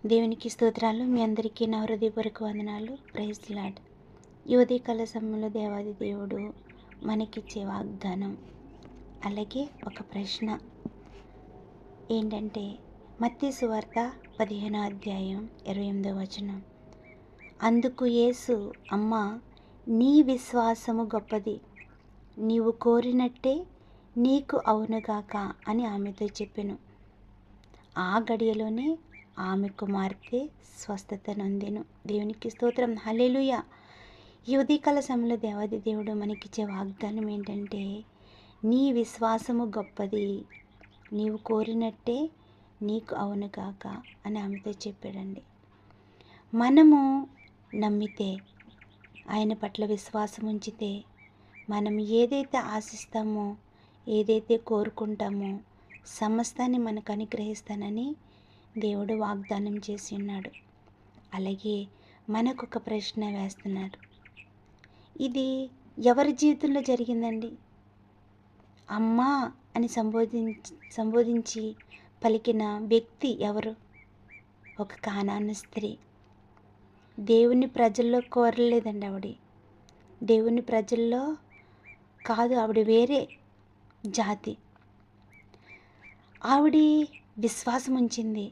దేవునికి స్తోత్రాలు. మీ అందరికీ నా హృదయపూర్వక వందనాలు. Praise lord. ఈ ఉదయకాల సమయంలో దేవాది దేవుడు మనకిచ్చే వాగ్దానం, అలాగే ఒక ప్రశ్న ఏంటంటే మత్తయి సువార్త 15వ అధ్యాయం 28వ వచనం. అందుకు యేసు, అమ్మా, నీ విశ్వాసము గొప్పది, నీవు కోరినట్టే నీకు అవునుగాక అని ఆమెతో చెప్పెను. ఆ గడియలోనే ఆమె కుమార్తె స్వస్థత నొందెను. దేవునికి స్తోత్రం. హల్లెలూయా. ఈ ఉదయకాల సమయంలో దేవాది దేవుడు మనకిచ్చే వాగ్దానం ఏంటంటే, నీ విశ్వాసము గొప్పది, నీవు కోరినట్టే నీకు అవును కాక అని ఆమెతో చెప్పాడండి. మనము నమ్మితే, ఆయన పట్ల విశ్వాసం ఉంచితే, మనం ఏదైతే ఆశిస్తామో, ఏదైతే కోరుకుంటామో సమస్తాన్ని మనకు అనుగ్రహిస్తానని దేవుడు వాగ్దానం చేసి ఉన్నాడు. అలాగే మనకొక ప్రశ్న వేస్తున్నారు. ఇది ఎవరి జీవితంలో జరిగిందండి? అమ్మా అని సంబోధించి పలికిన వ్యక్తి ఎవరు? ఒక కానాను స్త్రీ. దేవుని ప్రజల్లో కోరలేదండి ఆవిడ. దేవుని ప్రజల్లో కాదు, ఆవిడ వేరే జాతి. ఆవిడ విశ్వాసం ఉంచింది,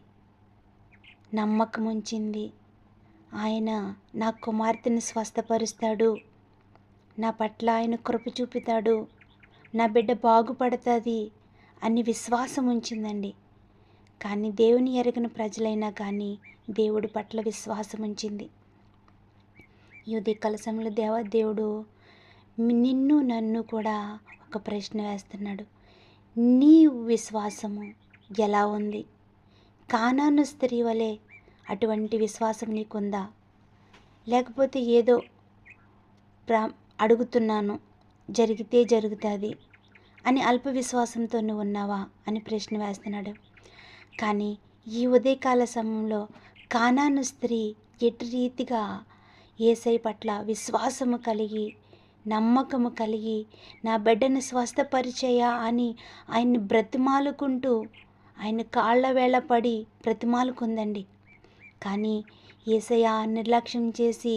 నమ్మకం ఉంచింది. ఆయన నా కుమార్తెను స్వస్థపరుస్తాడు, నా పట్ల ఆయన కృప చూపుతాడు, నా బిడ్డ బాగుపడుతుంది అని విశ్వాసం ఉంచిందండి. కానీ దేవుని ఎరగని ప్రజలైనా కానీ దేవుడి పట్ల విశ్వాసం ఉంచింది. ఈ ఉదయకాల సమయంలో దేవుడు నిన్ను నన్ను కూడా ఒక ప్రశ్న వేస్తున్నాడు. నీ విశ్వాసము ఎలా ఉంది? కానాను స్త్రీ వలె అటువంటి విశ్వాసం నీకుందా? లేకపోతే ఏదో అడుగుతున్నాను, జరిగితే జరుగుతుంది అని అల్ప విశ్వాసంతో నువ్వు ఉన్నావా అని ప్రశ్న వేస్తున్నాడు. కానీ ఈ ఉదయకాల సమయంలో కానాను స్త్రీ ఎటు రీతిగా యేసయ్య పట్ల విశ్వాసము కలిగి, నమ్మకము కలిగి, నా బిడ్డను స్వస్థపరిచయా అని ఆయన్ని బ్రతిమాలుకుంటూ, ఆయన కాళ్ళ వేళ పడి బ్రతిమాలుకుందండి. కానీ యేసయ్య నిర్లక్ష్యం చేసి,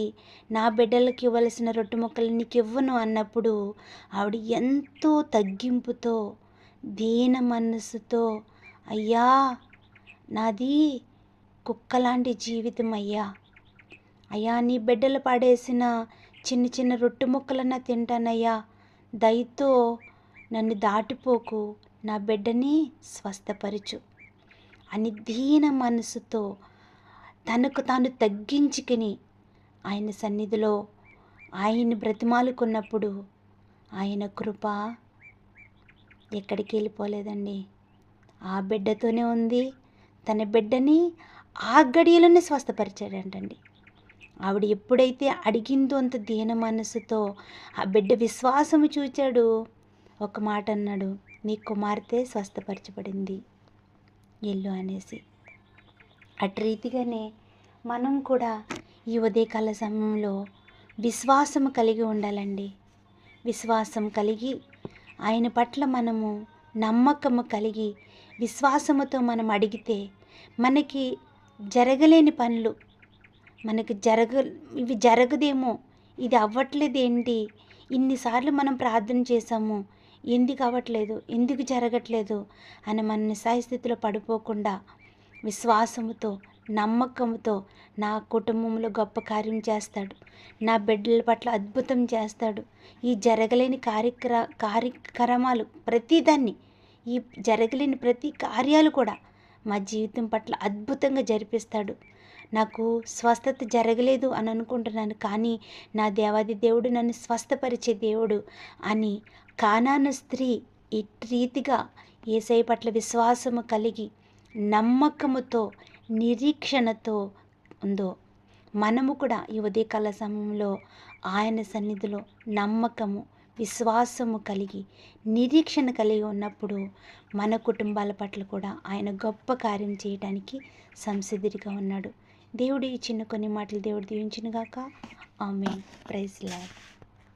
నా బిడ్డలకు ఇవ్వాల్సిన రొట్టె ముక్కలు నీకు ఇవ్వను అన్నప్పుడు ఆవిడ ఎంతో తగ్గింపుతో, దీన మనస్సుతో, అయ్యా, నాది కుక్కలాంటి జీవితం అయ్యా, అయ్యా, నీ బిడ్డలు పడేసిన చిన్న చిన్న రొట్టె ముక్కలన్నా తింటానయ్యా, దయతో నన్ను దాటిపోకు, నా బిడ్డని స్వస్థపరచు అని దీన మనసుతో తనకు తాను తగ్గించుకుని ఆయన సన్నిధిలో ఆయన్ని బ్రతిమాలుకున్నప్పుడు ఆయన కృప ఎక్కడికి వెళ్ళిపోలేదండి. ఆ బిడ్డతోనే ఉంది. తన బిడ్డని ఆ గడియలోనే స్వస్థపరిచాడంటండి. ఆవిడ ఎప్పుడైతే అడిగిందో అంత దీన మనసుతో ఆ బిడ్డ విశ్వాసము చూచాడు. ఒక మాట అన్నాడు, నీ కుమార్తె స్వస్థపరచబడింది, ఎల్లు అనేసి. అటు రీతిగానే మనం కూడా ఈ ఉదయకాల సమయంలో విశ్వాసం కలిగి ఉండాలండి. విశ్వాసం కలిగి ఆయన పట్ల మనము నమ్మకము కలిగి విశ్వాసముతో మనం అడిగితే మనకి జరగలేని పనులు, మనకి ఇవి జరగదేమో, ఇది అవ్వట్లేదు ఏంటి, ఇన్నిసార్లు మనం ప్రార్థన చేసాము, ఎందుకు అవ్వట్లేదు, ఎందుకు జరగట్లేదు అని మన నిస్సహాయస్థితిలో పడిపోకుండా విశ్వాసముతో, నమ్మకంతో నా కుటుంబంలో గొప్ప కార్యం చేస్తాడు, నా బిడ్డల పట్ల అద్భుతం చేస్తాడు, ఈ జరగలేని కార్యక్రమాలు ప్రతిదాన్ని, ఈ జరగలేని ప్రతి కార్యాలు కూడా మా జీవితం పట్ల అద్భుతంగా జరిపిస్తాడు. నాకు స్వస్థత జరగలేదు అని అనుకుంటున్నాను, కానీ నా దేవాది దేవుడు నన్ను స్వస్థపరిచే దేవుడు అని కానాను స్త్రీ ఈ రీతిగా యేసయ్య పట్ల విశ్వాసము కలిగి నమ్మకముతో నిరీక్షణతో ఉందో, మనము కూడా ఈ ఉదయకాల సమయంలో ఆయన సన్నిధిలో నమ్మకము, విశ్వాసము కలిగి నిరీక్షణ కలిగి ఉన్నప్పుడు మన కుటుంబాల పట్ల కూడా ఆయన గొప్ప కార్యం చేయడానికి సంసిద్ధుడిగా ఉన్నాడు. దేవుడు ఈ చిన్న కొన్ని మాటలు దేవుడు దీవించునుగాక. ఆమేన్. Praise lord.